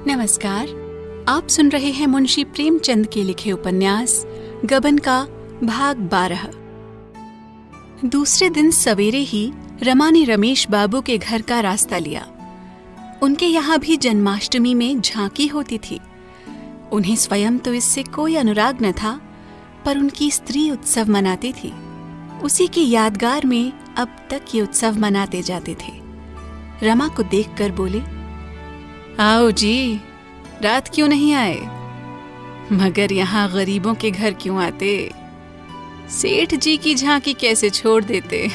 नमस्कार। आप सुन रहे हैं मुंशी प्रेमचंद के लिखे उपन्यास गबन का भाग 12। दूसरे दिन सवेरे ही रमा ने रमेश बाबू के घर का रास्ता लिया। उनके यहाँ भी जन्माष्टमी में झांकी होती थी। उन्हें स्वयं तो इससे कोई अनुराग न था, पर उनकी स्त्री उत्सव मनाती थी। उसी की यादगार में अब तक ये उत्सव मनाते जाते थे। रमा को देखकर बोले, आओ जी, रात क्यों नहीं आए? मगर यहाँ गरीबों के घर क्यों आते? सेठ जी की झांकी कैसे छोड़ देते?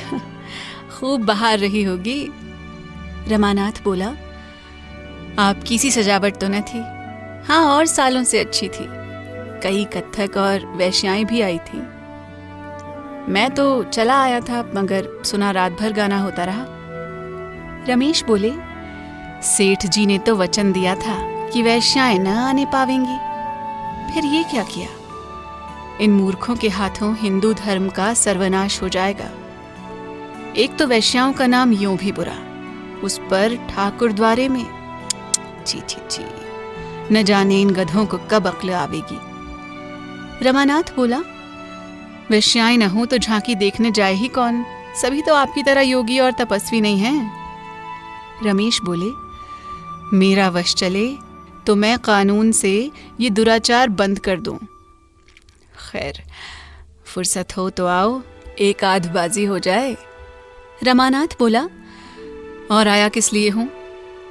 खूब बाहर रही होगी। रमानाथ बोला, आपकी सी सजावट तो न थी? हाँ, और सालों से अच्छी थी। कई कत्थक और वैश्याएं भी आई थी। मैं तो चला आया था, मगर सुना रात भर गाना होता रहा। रमेश बोले, सेठ जी ने तो वचन दिया था कि वैश्याएं न आने पावेंगी, फिर ये क्या किया? इन मूर्खों के हाथों हिंदू धर्म का सर्वनाश हो जाएगा। एक तो वैश्याओं का नाम यूं भी बुरा, उस पर ठाकुर द्वारे में। छी छी छी, न जाने इन गधों को कब अक्ल आवेगी। रमानाथ बोला, वैश्याएं न हो तो झांकी देखने जाए ही कौन? सभी तो आपकी तरह योगी और तपस्वी नहीं हैं। रमेश बोले, मेरा वश चले तो मैं कानून से ये दुराचार बंद कर दूं। खैर, फुर्सत हो तो आओ, एक आध बाजी हो जाए। रमानाथ बोला, और आया किस लिए हूं?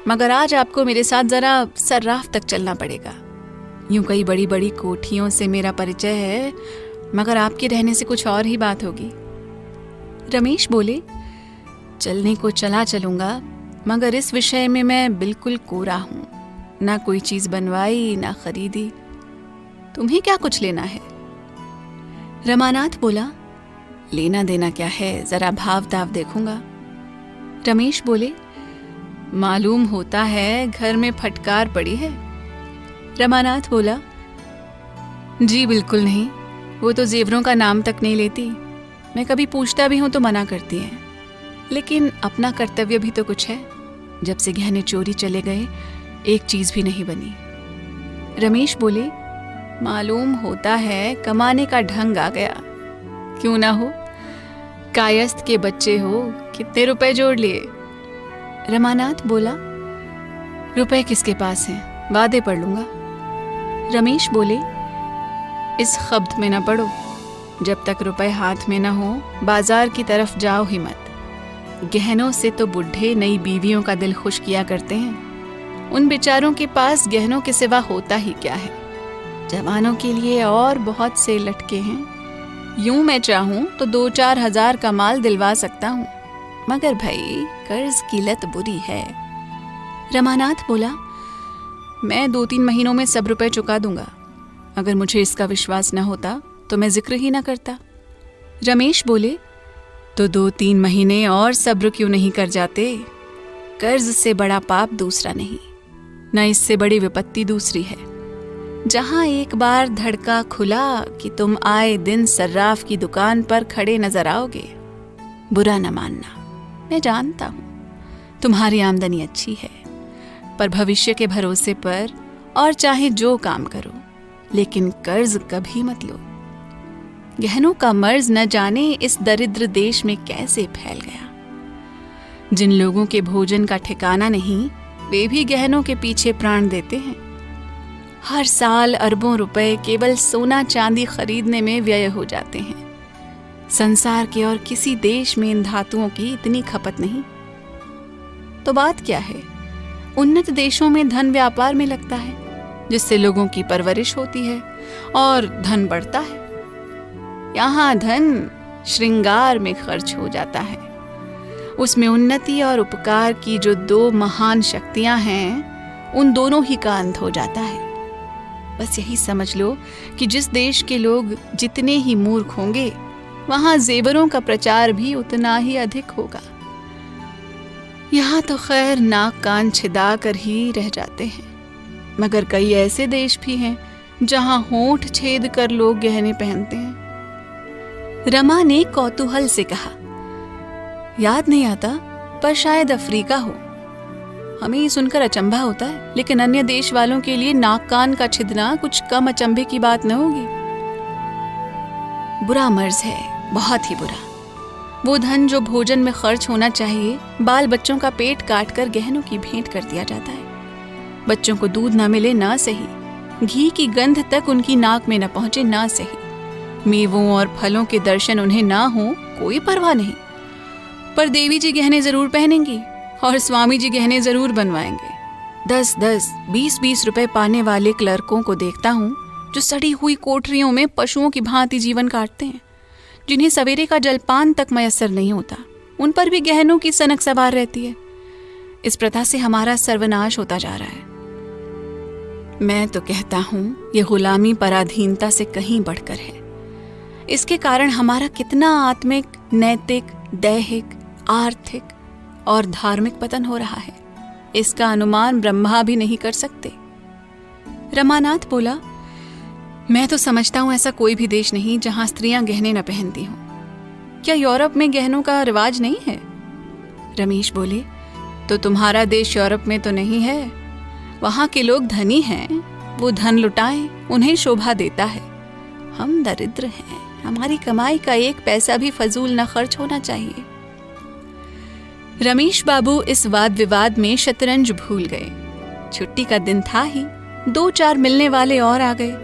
मगर आज आपको मेरे साथ जरा सर्राफ तक चलना पड़ेगा। यूं कई बड़ी बड़ी कोठियों से मेरा परिचय है, मगर आपके रहने से कुछ और ही बात होगी। रमेश बोले, चलने को चला चलूंगा, मगर इस विषय में मैं बिल्कुल कोरा हूं। ना कोई चीज बनवाई, ना खरीदी। तुम्हें क्या कुछ लेना है? रमानाथ बोला, लेना देना क्या है, जरा भाव ताव देखूंगा। रमेश बोले, मालूम होता है घर में फटकार पड़ी है। रमानाथ बोला, जी बिल्कुल नहीं, वो तो जेवरों का नाम तक नहीं लेती। मैं कभी पूछता भी हूं तो मना करती हैं। लेकिन अपना कर्तव्य भी तो कुछ है। जब से गहने चोरी चले गए, एक चीज भी नहीं बनी। रमेश बोले, मालूम होता है कमाने का ढंग आ गया। क्यों ना हो, कायस्थ के बच्चे हो, कितने रुपए जोड़ लिए? रमानाथ बोला, रुपए किसके पास हैं, वादे पढ़ लूंगा। रमेश बोले, इस खब्त में न पड़ो। जब तक रुपए हाथ में न हो, बाजार की तरफ जाओ ही मत। गहनों से तो बुढ़े नई बीवियों का दिल खुश किया करते हैं। उन बेचारों के पास गहनों के सिवा होता ही क्या है? जवानों के लिए और बहुत से लटके हैं। यूं मैं चाहूं तो 2-4 हजार का माल दिलवा सकता हूं, मगर भाई कर्ज की लत बुरी है। रमानाथ बोला, मैं 2-3 महीनों में सब रुपए चुका दूंगा। अगर मुझे इसका विश्वास न होता तो मैं जिक्र ही न करता। रमेश बोले, तो 2-3 महीने और सब्र क्यों नहीं कर जाते? कर्ज से बड़ा पाप दूसरा नहीं, न इससे बड़ी विपत्ति दूसरी है। जहां एक बार धड़का खुला कि तुम आए दिन सर्राफ की दुकान पर खड़े नजर आओगे। बुरा न मानना, मैं जानता हूं तुम्हारी आमदनी अच्छी है, पर भविष्य के भरोसे पर और चाहे जो काम करो, लेकिन कर्ज कभी मत लो। गहनों का मर्ज न जाने इस दरिद्र देश में कैसे फैल गया। जिन लोगों के भोजन का ठिकाना नहीं, वे भी गहनों के पीछे प्राण देते हैं। हर साल अरबों रुपए केवल सोना चांदी खरीदने में व्यय हो जाते हैं। संसार के और किसी देश में इन धातुओं की इतनी खपत नहीं। तो बात क्या है? उन्नत देशों में धन व्यापार में लगता है, जिससे लोगों की परवरिश होती है और धन बढ़ता है। यहाँ धन श्रृंगार में खर्च हो जाता है। उसमें उन्नति और उपकार की जो 2 महान शक्तियां हैं, उन दोनों ही का अंत हो जाता है। बस यही समझ लो कि जिस देश के लोग जितने ही मूर्ख होंगे, वहां जेवरों का प्रचार भी उतना ही अधिक होगा। यहाँ तो खैर नाक कान छिदा कर ही रह जाते हैं, मगर कई ऐसे देश भी हैं जहां होंठ छेद कर लोग गहने पहनते हैं। रमा ने कौतूहल से कहा, याद नहीं आता, पर शायद अफ्रीका हो। हमें ये सुनकर अचंभा होता है, लेकिन अन्य देश वालों के लिए नाक कान का छिदना कुछ कम अचंभे की बात न होगी। बुरा मर्ज है, बहुत ही बुरा। वो धन जो भोजन में खर्च होना चाहिए, बाल बच्चों का पेट काट कर गहनों की भेंट कर दिया जाता है। बच्चों को दूध ना मिले ना सही, घी की गंध तक उनकी नाक में न पहुंचे ना सही, मेवों और फलों के दर्शन उन्हें ना हो, कोई परवाह नहीं। पर देवी जी गहने जरूर पहनेंगी और स्वामी जी गहने जरूर बनवाएंगे। 10-10, 20-20 रुपए पाने वाले क्लर्कों को देखता हूँ जो सड़ी हुई कोठरियों में पशुओं की भांति जीवन काटते हैं, जिन्हें सवेरे का जलपान तक मयस्सर नहीं होता। उन पर भी गहनों की सनक सवार रहती है। इस प्रथा से हमारा सर्वनाश होता जा रहा है। मैं तो कहता हूँ ये गुलामी पराधीनता से कहीं बढ़कर है। इसके कारण हमारा कितना आत्मिक, नैतिक, दैहिक, आर्थिक और धार्मिक पतन हो रहा है, इसका अनुमान ब्रह्मा भी नहीं कर सकते। रमानाथ बोला, मैं तो समझता हूं ऐसा कोई भी देश नहीं जहां स्त्रियां गहने न पहनती हों। क्या यूरोप में गहनों का रिवाज नहीं है? रमेश बोले, तो तुम्हारा देश यूरोप में तो नहीं है। वहां के लोग धनी हैं, वो धन लुटाएं, उन्हें शोभा देता है। हम दरिद्र हैं, हमारी कमाई का एक पैसा भी फजूल न खर्च होना चाहिए। रमेश बाबू इस वाद विवाद में शतरंज भूल गए। छुट्टी का दिन था ही, 2-4 मिलने वाले और आ गए।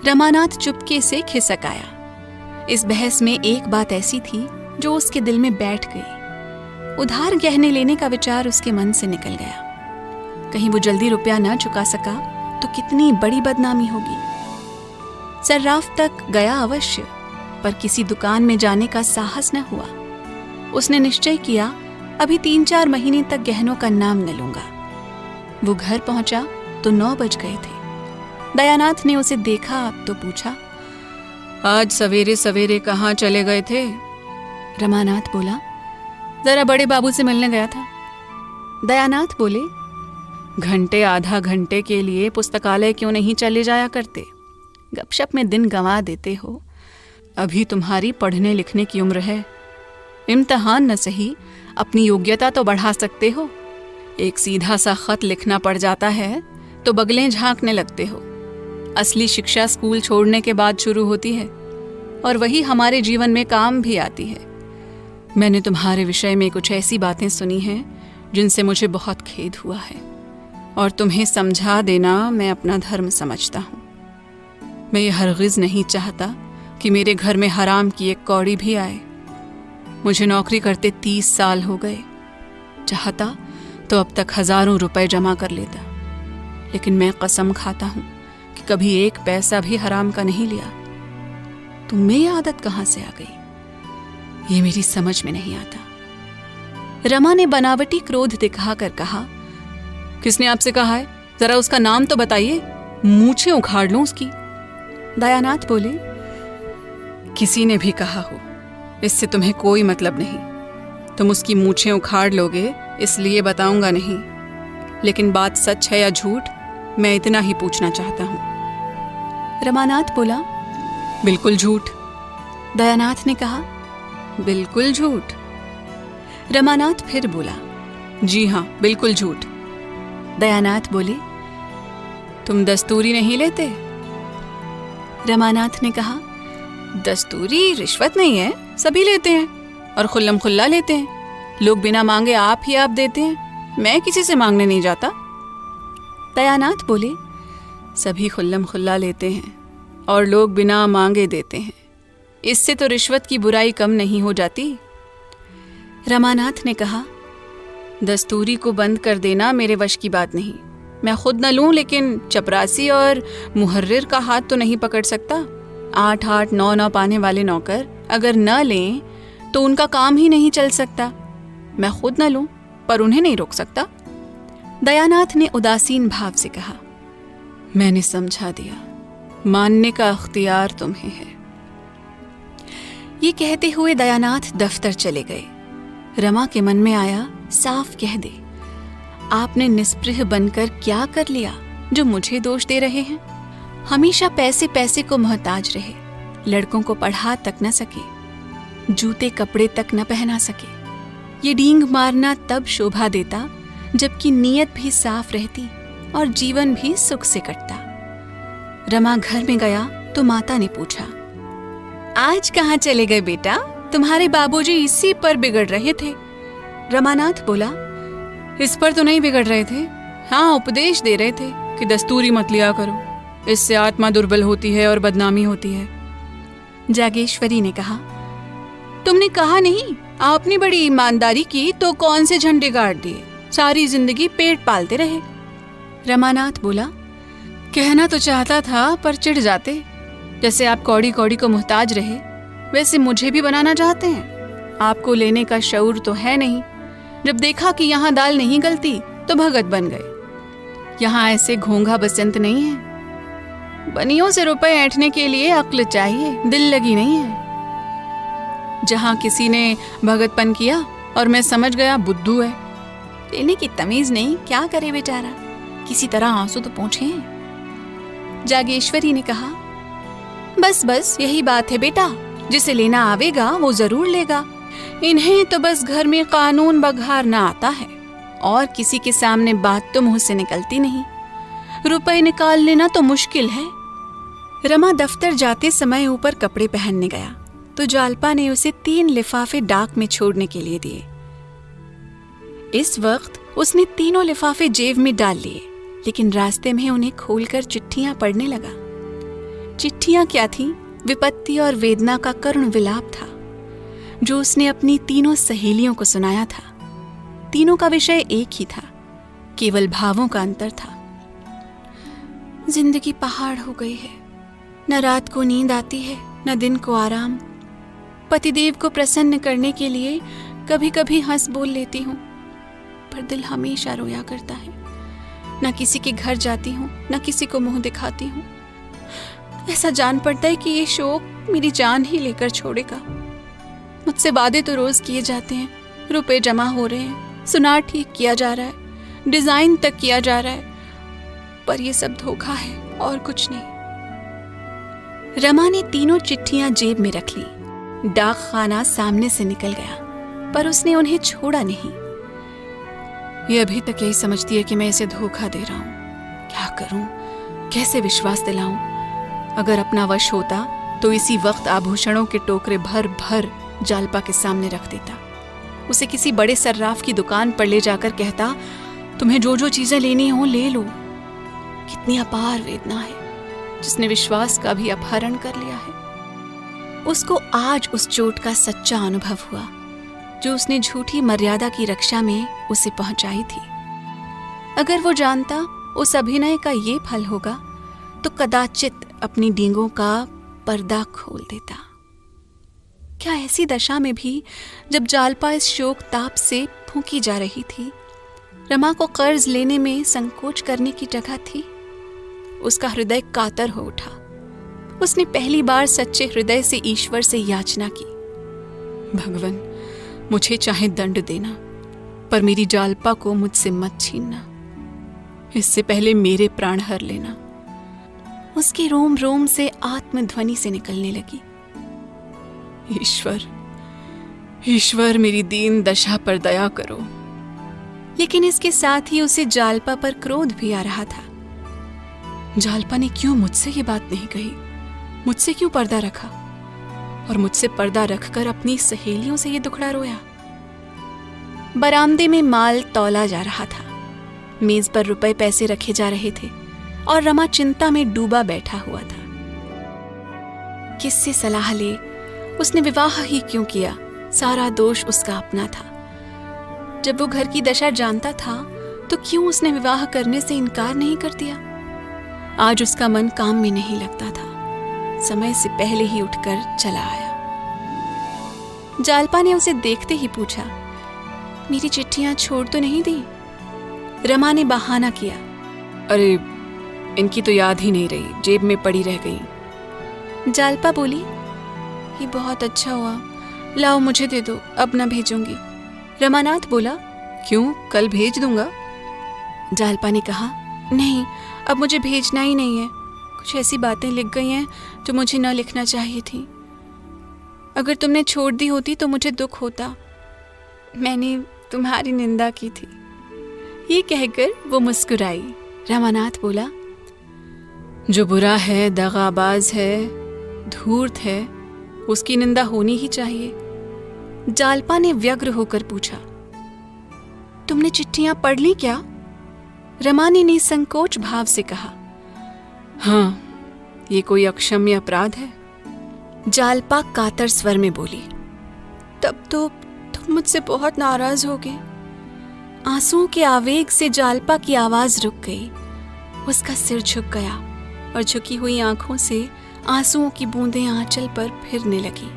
रमानाथ चुपके से खिसक आया। इस बहस में एक बात ऐसी थी जो उसके दिल में बैठ गई। उधार गहने लेने का विचार उसके मन से निकल गया। कहीं वो जल्दी रुपया न चुका सका तो कितनी बड़ी बदनामी होगी। सर्राफ तक गया अवश्य, पर किसी दुकान में जाने का साहस न हुआ। उसने निश्चय किया, अभी 3-4 महीने तक गहनों का नाम न लूंगा। वो घर पहुंचा तो 9 बज गए थे। दयानाथ ने उसे देखा तो पूछा, आज सवेरे सवेरे कहाँ चले गए थे? रमानाथ बोला, जरा बड़े बाबू से मिलने गया था। दयानाथ बोले, घंटे आधा घंटे के लिए पुस्तकालय क्यों नहीं चले जाया करते? गपशप में दिन गंवा देते हो। अभी तुम्हारी पढ़ने लिखने की उम्र है। इम्तिहान न सही, अपनी योग्यता तो बढ़ा सकते हो। एक सीधा सा खत लिखना पड़ जाता है तो बगलें झांकने लगते हो। असली शिक्षा स्कूल छोड़ने के बाद शुरू होती है और वही हमारे जीवन में काम भी आती है। मैंने तुम्हारे विषय में कुछ ऐसी बातें सुनी हैं जिनसे मुझे बहुत खेद हुआ है, और तुम्हें समझा देना मैं अपना धर्म समझता हूँ। मैं ये हरगिज़ नहीं चाहता कि मेरे घर में हराम की एक कौड़ी भी आए। मुझे नौकरी करते 30 साल हो गए। चाहता तो अब तक हजारों रुपए जमा कर लेता, लेकिन मैं कसम खाता हूं कि कभी एक पैसा भी हराम का नहीं लिया। तुम्हें ये आदत कहां से आ गई, ये मेरी समझ में नहीं आता। रमा ने बनावटी क्रोध दिखाकर कहा, किसने आपसे कहा है? जरा उसका नाम तो बताइए, मूछें उखाड़ लूं उसकी। दयानाथ बोले, किसी ने भी कहा हो, इससे तुम्हें कोई मतलब नहीं। तुम उसकी मूछें उखाड़ लोगे इसलिए बताऊंगा नहीं, लेकिन बात सच है या झूठ, मैं इतना ही पूछना चाहता हूं। रमानाथ बोला, बिल्कुल झूठ। दयानाथ ने कहा, बिल्कुल झूठ। रमानाथ फिर बोला, जी हाँ, बिल्कुल झूठ। दयानाथ बोले, तुम दस्तूरी नहीं लेते? रमानाथ ने कहा, दस्तूरी रिश्वत नहीं है, सभी लेते हैं और खुल्लम खुल्ला लेते हैं। लोग बिना मांगे आप ही आप देते हैं, मैं किसी से मांगने नहीं जाता। दयानाथ बोले, सभी खुल्लम खुल्ला लेते हैं और लोग बिना मांगे देते हैं, इससे तो रिश्वत की बुराई कम नहीं हो जाती। रमानाथ ने कहा, दस्तूरी को बंद कर देना मेरे वश की बात नहीं। मैं खुद न लूं, लेकिन चपरासी और मुहर्रिर का हाथ तो नहीं पकड़ सकता। 8-8, 9-9 पाने वाले नौकर अगर न लें तो उनका काम ही नहीं चल सकता। मैं खुद न लूं, पर उन्हें नहीं रोक सकता। दयानाथ ने उदासीन भाव से कहा, मैंने समझा दिया, मानने का अख्तियार तुम्हें है। ये कहते हुए दयानाथ दफ्तर चले गए। रमा के मन में आया, साफ कह दे, आपने निस्पृह बनकर क्या कर लिया जो मुझे दोष दे रहे हैं? हमेशा पैसे पैसे को मोहताज रहे, लड़कों को पढ़ा तक न सके, जूते कपड़े तक न पहना सके। ये डींग मारना तब शोभा देता जबकि नीयत भी साफ रहती और जीवन भी सुख से कटता। रमा घर में गया तो माता ने पूछा, आज कहाँ चले गए बेटा? तुम्हारे बाबूजी इसी पर बिगड़ रहे थे। रमानाथ बोला, इस पर तो नहीं बिगड़ रहे थे, हाँ उपदेश दे रहे थे कि दस्तूरी मत लिया करो, इससे आत्मा दुर्बल होती है और बदनामी होती है। जागेश्वरी ने कहा, तुमने कहा नहीं आपने बड़ी ईमानदारी की तो कौन से झंडे गाड़ दिए, सारी जिंदगी पेट पालते रहे। रमानाथ बोला, कहना तो चाहता था पर चिढ़ जाते। जैसे आप कौड़ी कौड़ी को मुहताज रहे वैसे मुझे भी बनाना चाहते हैं। आपको लेने का शऊर तो है नहीं। जब देखा कि यहाँ दाल नहीं गलती तो भगत बन गए। यहाँ ऐसे घोंघा बसंत नहीं है। बनियों से रुपए ऐंठने के लिए अक्ल चाहिए, दिल लगी नहीं है। जहाँ किसी ने भगतपन किया और मैं समझ गया बुद्धू है, लेने की तमीज नहीं, क्या करे बेचारा, किसी तरह आंसू तो पोंछे। जागेश्वरी ने कहा, बस बस यही बात है बेटा, जिसे लेना आवेगा वो जरूर लेगा। इन्हें तो बस घर में कानून बघारना आता है और किसी के सामने बात तो मुंह से निकलती नहीं। रुपए निकाल लेना तो मुश्किल है। रमा दफ्तर जाते समय ऊपर कपड़े पहनने गया तो जालपा ने उसे 3 लिफाफे डाक में छोड़ने के लिए दिए। इस वक्त उसने तीनों लिफाफे जेब में डाल लिए, लेकिन रास्ते में उन्हें खोलकर चिट्ठियां पढ़ने लगा। चिट्ठियां क्या थीं? विपत्ति और वेदना का करुण विलाप था जो उसने अपनी तीनों सहेलियों को सुनाया था। तीनों का विषय एक ही था, केवल भावों का अंतर था। जिंदगी पहाड़ हो गई है, न रात को नींद आती है न दिन को आराम। पतिदेव को प्रसन्न करने के लिए कभी कभी हंस बोल लेती हूँ, पर दिल हमेशा रोया करता है। न किसी के घर जाती हूँ न किसी को मुंह दिखाती हूँ। ऐसा जान पड़ता है कि ये शोक मेरी जान ही लेकर छोड़ेगा। मुझसे वादे तो रोज किए जाते हैं, रुपए जमा हो रहे हैं, सुनार ठीक किया जा रहा है, डिजाइन तक किया जा रहा है, पर ये सब धोखा है और कुछ नहीं। रमा ने तीनों चिट्ठियां जेब में रख ली। डाक खाना सामने से निकल गया, पर उसने उन्हें छोड़ा नहीं। ये अभी तक यही समझती है कि मैं इसे धोखा दे रहा हूं। क्या करूं, कैसे विश्वास दिलाऊं? अगर अपना वश होता तो इसी वक्त आभूषणों के टोकरे भर भर जालपा के सामने रख देता। उसे किसी बड़े सर्राफ की दुकान पर ले जाकर कहता, तुम्हें जो जो चीजें लेनी हो ले लो। कितनी अपार वेदना है जिसने विश्वास का भी अपहरण कर लिया है। उसको आज उस चोट का सच्चा अनुभव हुआ जो उसने झूठी मर्यादा की रक्षा में उसे पहुंचाई थी। अगर वो जानता उस अभिनय का ये फल होगा तो कदाचित अपनी डींगों का पर्दा खोल देता। क्या ऐसी दशा में भी जब जालपा इस शोक ताप से फूंकी जा रही थी, रमा को कर्ज लेने में संकोच करने की जगह थी? उसका हृदय कातर हो उठा। उसने पहली बार सच्चे हृदय से ईश्वर से याचना की, भगवान मुझे चाहे दंड देना, पर मेरी जालपा को मुझसे मत छीनना। इससे पहले मेरे प्राण हर लेना। उसके रोम रोम से आत्मध्वनि से निकलने लगी, ईश्वर ईश्वर मेरी दीन दशा पर दया करो। लेकिन इसके साथ ही उसे जालपा पर क्रोध भी आ रहा था। जालपा ने क्यों मुझसे ये बात नहीं कही? मुझसे क्यों पर्दा रखा? और मुझसे पर्दा रखकर अपनी सहेलियों से ये दुखड़ा रोया। बरामदे में माल तौला जा रहा था। मेज पर रुपए पैसे रखे जा रहे थे और रमा चिंता में डूबा बैठा हुआ था। किससे सलाह ले? उसने विवाह ही क्यों किया? सारा दोष उसका अपना था। जब वो घर की दशा जानता था तो क्यों उसने विवाह करने से इनकार नहीं कर दिया? आज उसका मन काम में नहीं लगता था। समय से पहले ही उठकर चला आया। जालपा ने उसे देखते ही पूछा, मेरी चिट्ठियां छोड़ तो नहीं दी? रमा ने बहाना किया, अरे इनकी तो याद ही नहीं रही, जेब में पड़ी रह गई। जालपा बोली, ये बहुत अच्छा हुआ, लाओ मुझे दे दो, अब न भेजूंगी। रमानाथ बोला, क्यों, कल भेज दूंगा। जालपा ने कहा, नहीं अब मुझे भेजना ही नहीं है। कुछ ऐसी बातें लिख गई हैं जो मुझे न लिखना चाहिए थी। अगर तुमने छोड़ दी होती तो मुझे दुख होता। मैंने तुम्हारी निंदा की थी, ये कहकर वो मुस्कुराई। रमानाथ बोला, जो बुरा है, दगाबाज है, धूर्त है, उसकी निंदा होनी ही चाहिए। जालपा ने व्यग्र होकर पूछा, तुमने चिट्ठियां पढ़ ली क्या? रमानी ने संकोच भाव से कहा, हाँ, ये कोई अक्षम्य अपराध है? जालपा कातर स्वर में बोली, तब तो तुम मुझसे बहुत नाराज होगे। आंसुओं के आवेग से जालपा की आवाज रुक गई। उसका सिर झुक गया और झुकी हुई आंखों से आंसुओं की बूंदें आंचल पर फिरने लगी।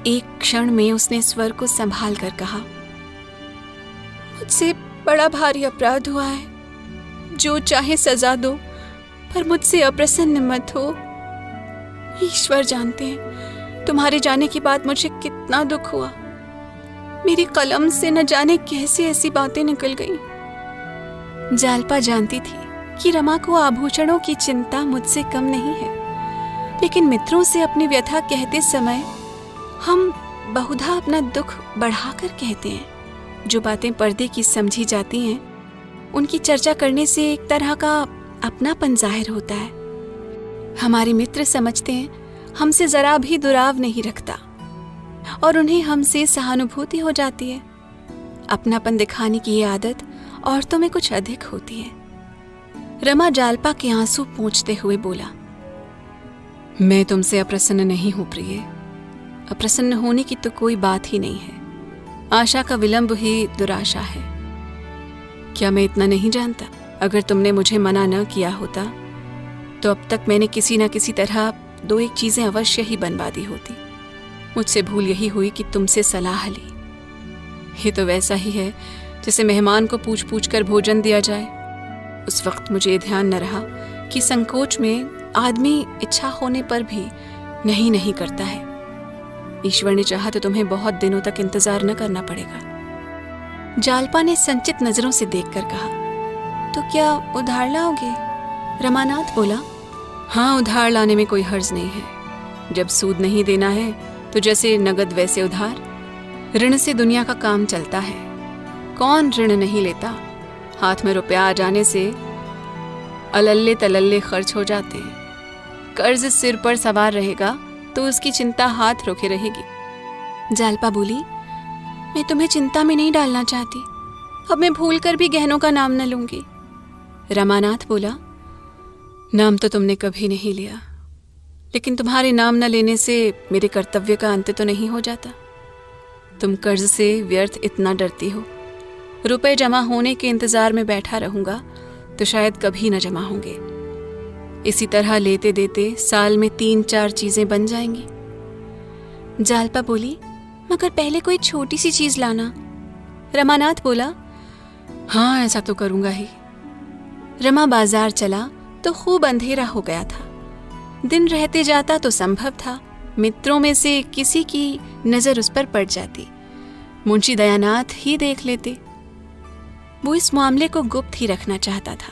एक क्षण में उसने स्वर को संभाल कर कहा, मुझसे बड़ा भारी अपराध हुआ है। जो चाहे सजा दो, पर मुझसे अप्रसन्न मत हो। ईश्वर जानते हैं तुम्हारे जाने के बाद मुझे कितना दुख हुआ। मेरी कलम से न जाने कैसे ऐसी बातें निकल गईं। जालपा जानती थी कि रमा को आभूषणों की चिंता मुझसे कम नहीं है, लेकिन मित्रों से अपनी व्यथा कहते समय हम बहुधा अपना दुख बढ़ाकर कहते हैं। जो बातें पर्दे की समझी जाती हैं, उनकी चर्चा करने से एक तरह का अपनापन जाहिर होता है। हमारे मित्र समझते हैं हमसे जरा भी दुराव नहीं रखता और उन्हें हमसे सहानुभूति हो जाती है। अपनापन दिखाने की ये आदत औरतों में कुछ अधिक होती है। रमा जालपा के आंसू पोंछते हुए बोला, मैं तुमसे अप्रसन्न नहीं हूं प्रिय। अप्रसन्न होने की तो कोई बात ही नहीं है। आशा का विलंब ही दुराशा है। क्या मैं इतना नहीं जानता? अगर तुमने मुझे मना न किया होता तो अब तक मैंने किसी न किसी तरह 2-1 चीजें अवश्य ही बनवा दी होती। मुझसे भूल यही हुई कि तुमसे सलाह ली। ये तो वैसा ही है जैसे मेहमान को पूछ पूछ कर भोजन दिया जाए। उस वक्त मुझे ध्यान न रहा कि संकोच में आदमी इच्छा होने पर भी नहीं नहीं करता है। ईश्वर ने चाहा तो तुम्हें बहुत दिनों तक इंतजार न करना पड़ेगा। जालपा ने संचित नजरों से देखकर कहा, तो क्या उधार लाओगे? रमानाथ बोला, हाँ, उधार लाने में कोई हर्ज नहीं है। जब सूद नहीं देना है तो जैसे नगद वैसे उधार। ऋण से दुनिया का काम चलता है। कौन ऋण नहीं लेता? हाथ में रुपया आ जाने से अलल्ले तलल्ले खर्च हो जाते हैं। कर्ज सिर पर सवार रहेगा तो उसकी चिंता हाथ रोके रहेगी। जालपा बोली, मैं तुम्हें चिंता में नहीं डालना चाहती। अब मैं भूल कर भी गहनों का नाम न लूंगी। रमानाथ बोला, नाम तो तुमने कभी नहीं लिया, लेकिन तुम्हारे नाम न लेने से मेरे कर्तव्य का अंत तो नहीं हो जाता। तुम कर्ज से व्यर्थ इतना डरती हो। रुपए जमा होने के इंतजार में बैठा रहूंगा तो शायद कभी न जमा होंगे। इसी तरह लेते देते साल में 3-4 चीजें बन जाएंगी। जालपा बोली, मगर पहले कोई छोटी सी चीज लाना। रमानाथ बोला, हाँ, ऐसा तो करूंगा ही। रमा बाजार चला तो खूब अंधेरा हो गया था। दिन रहते जाता तो संभव था मित्रों में से किसी की नजर उस पर पड़ जाती। मुंशी दयानाथ ही देख लेते। वो इस मामले को गुप्त ही रखना चाहता था।